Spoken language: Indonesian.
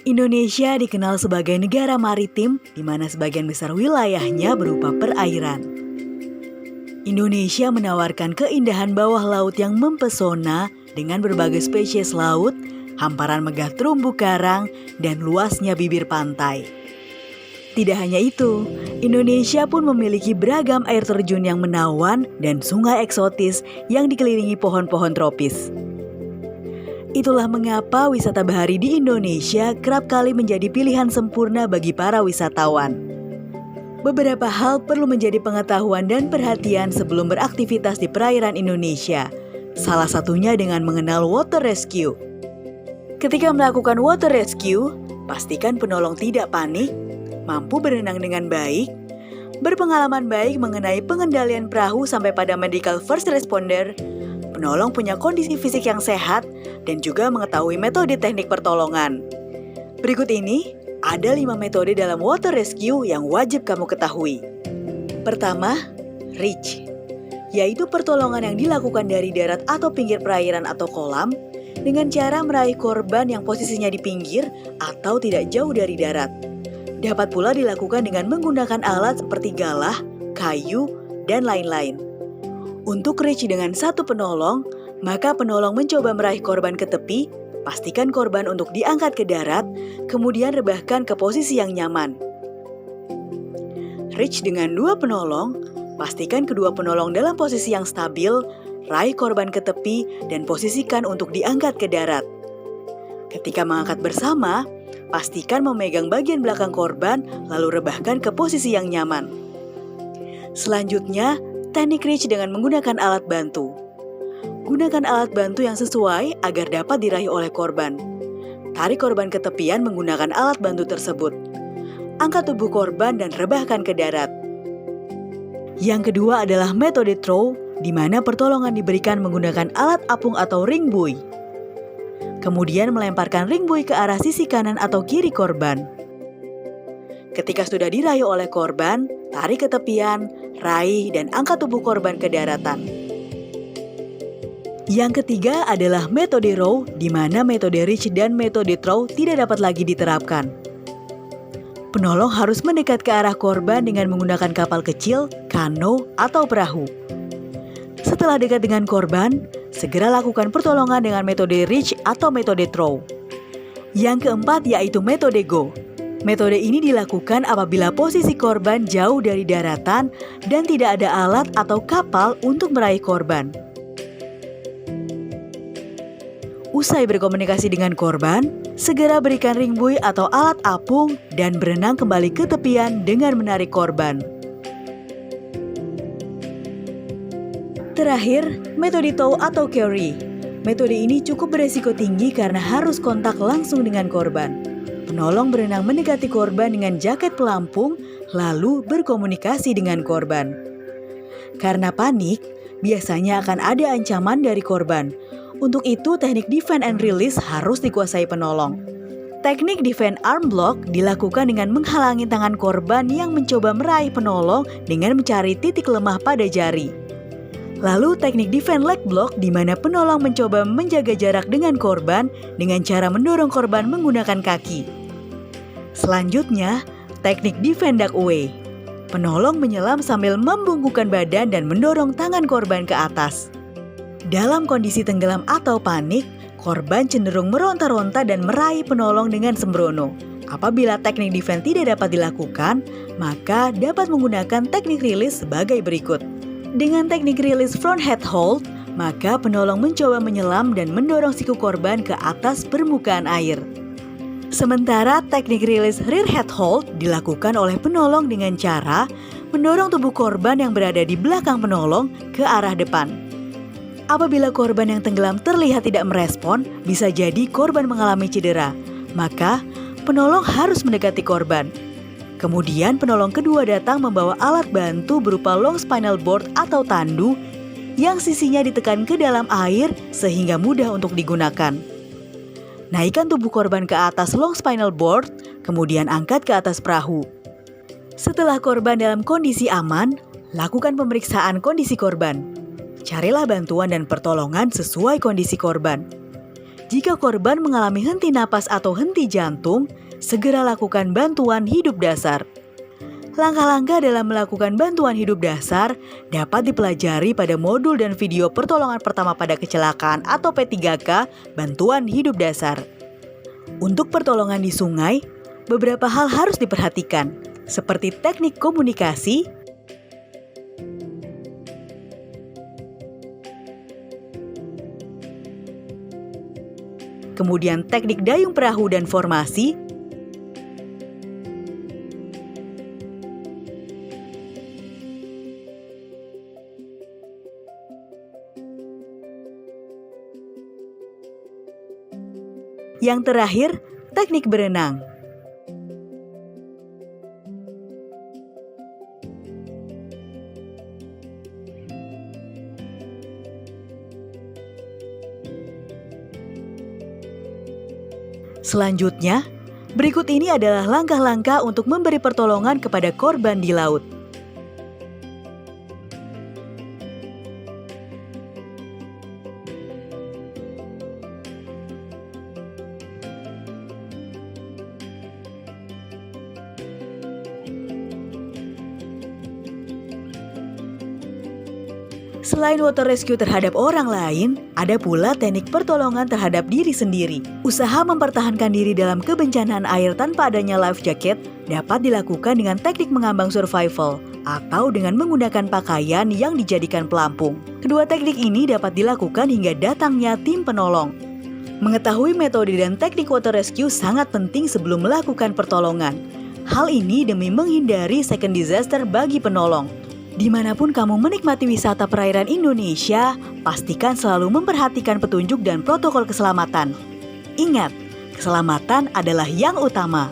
Indonesia dikenal sebagai negara maritim di mana sebagian besar wilayahnya berupa perairan. Indonesia menawarkan keindahan bawah laut yang mempesona dengan berbagai spesies laut, hamparan megah terumbu karang, dan luasnya bibir pantai. Tidak hanya itu, Indonesia pun memiliki beragam air terjun yang menawan dan sungai eksotis yang dikelilingi pohon-pohon tropis. Itulah mengapa wisata bahari di Indonesia kerap kali menjadi pilihan sempurna bagi para wisatawan. Beberapa hal perlu menjadi pengetahuan dan perhatian sebelum beraktivitas di perairan Indonesia. Salah satunya dengan mengenal water rescue. Ketika melakukan water rescue, pastikan penolong tidak panik, mampu berenang dengan baik, berpengalaman baik mengenai pengendalian perahu sampai pada medical first responder, penolong punya kondisi fisik yang sehat, dan juga mengetahui metode teknik pertolongan. Berikut ini, ada 5 metode dalam water rescue yang wajib kamu ketahui. Pertama, reach, yaitu pertolongan yang dilakukan dari darat atau pinggir perairan atau kolam, dengan cara meraih korban yang posisinya di pinggir atau tidak jauh dari darat. Dapat pula dilakukan dengan menggunakan alat seperti galah, kayu, dan lain-lain. Untuk reach dengan satu penolong, maka penolong mencoba meraih korban ke tepi, pastikan korban untuk diangkat ke darat, kemudian rebahkan ke posisi yang nyaman. Reach dengan 2 penolong, pastikan kedua penolong dalam posisi yang stabil, raih korban ke tepi, dan posisikan untuk diangkat ke darat. Ketika mengangkat bersama, pastikan memegang bagian belakang korban, lalu rebahkan ke posisi yang nyaman. Selanjutnya, teknik reach dengan menggunakan alat bantu. Gunakan alat bantu yang sesuai agar dapat diraih oleh korban. Tarik korban ke tepian menggunakan alat bantu tersebut. Angkat tubuh korban dan rebahkan ke darat. Yang kedua adalah metode throw, di mana pertolongan diberikan menggunakan alat apung atau ring buoy. Kemudian melemparkan ring buoy ke arah sisi kanan atau kiri korban. Ketika sudah diraih oleh korban, tarik ke tepian, raih, dan angkat tubuh korban ke daratan. Yang ketiga adalah metode row, di mana metode reach dan metode throw tidak dapat lagi diterapkan. Penolong harus mendekat ke arah korban dengan menggunakan kapal kecil, kano, atau perahu. Setelah dekat dengan korban, segera lakukan pertolongan dengan metode reach atau metode throw. Yang keempat yaitu metode go. Metode ini dilakukan apabila posisi korban jauh dari daratan dan tidak ada alat atau kapal untuk meraih korban. Usai berkomunikasi dengan korban, segera berikan ring buoy atau alat apung dan berenang kembali ke tepian dengan menarik korban. Terakhir, metode tow atau carry. Metode ini cukup beresiko tinggi karena harus kontak langsung dengan korban. Penolong berenang mendekati korban dengan jaket pelampung, lalu berkomunikasi dengan korban. Karena panik, biasanya akan ada ancaman dari korban. Untuk itu, teknik defend and release harus dikuasai penolong. Teknik defend arm block dilakukan dengan menghalangi tangan korban yang mencoba meraih penolong dengan mencari titik lemah pada jari. Lalu teknik defend leg block di mana penolong mencoba menjaga jarak dengan korban dengan cara mendorong korban menggunakan kaki. Selanjutnya, teknik defend duck away. Penolong menyelam sambil membungkukkan badan dan mendorong tangan korban ke atas. Dalam kondisi tenggelam atau panik, korban cenderung meronta-ronta dan meraih penolong dengan sembrono. Apabila teknik defend tidak dapat dilakukan, maka dapat menggunakan teknik release sebagai berikut. Dengan teknik release front head hold, maka penolong mencoba menyelam dan mendorong siku korban ke atas permukaan air. Sementara teknik release rear head hold dilakukan oleh penolong dengan cara mendorong tubuh korban yang berada di belakang penolong ke arah depan. Apabila korban yang tenggelam terlihat tidak merespon, bisa jadi korban mengalami cedera. Maka, penolong harus mendekati korban. Kemudian penolong kedua datang membawa alat bantu berupa long spinal board atau tandu yang sisinya ditekan ke dalam air sehingga mudah untuk digunakan. Naikkan tubuh korban ke atas long spinal board, kemudian angkat ke atas perahu. Setelah korban dalam kondisi aman, lakukan pemeriksaan kondisi korban. Carilah bantuan dan pertolongan sesuai kondisi korban. Jika korban mengalami henti napas atau henti jantung, segera lakukan bantuan hidup dasar. Langkah-langkah dalam melakukan bantuan hidup dasar dapat dipelajari pada modul dan video pertolongan pertama pada kecelakaan atau P3K bantuan hidup dasar. Untuk pertolongan di sungai, beberapa hal harus diperhatikan, seperti teknik komunikasi, kemudian teknik dayung perahu dan formasi, yang terakhir, teknik berenang. Selanjutnya, berikut ini adalah langkah-langkah untuk memberi pertolongan kepada korban di laut. Selain water rescue terhadap orang lain, ada pula teknik pertolongan terhadap diri sendiri. Usaha mempertahankan diri dalam kebencanaan air tanpa adanya life jacket dapat dilakukan dengan teknik mengambang survival atau dengan menggunakan pakaian yang dijadikan pelampung. Kedua teknik ini dapat dilakukan hingga datangnya tim penolong. Mengetahui metode dan teknik water rescue sangat penting sebelum melakukan pertolongan. Hal ini demi menghindari second disaster bagi penolong. Dimanapun kamu menikmati wisata perairan Indonesia, pastikan selalu memperhatikan petunjuk dan protokol keselamatan. Ingat, keselamatan adalah yang utama.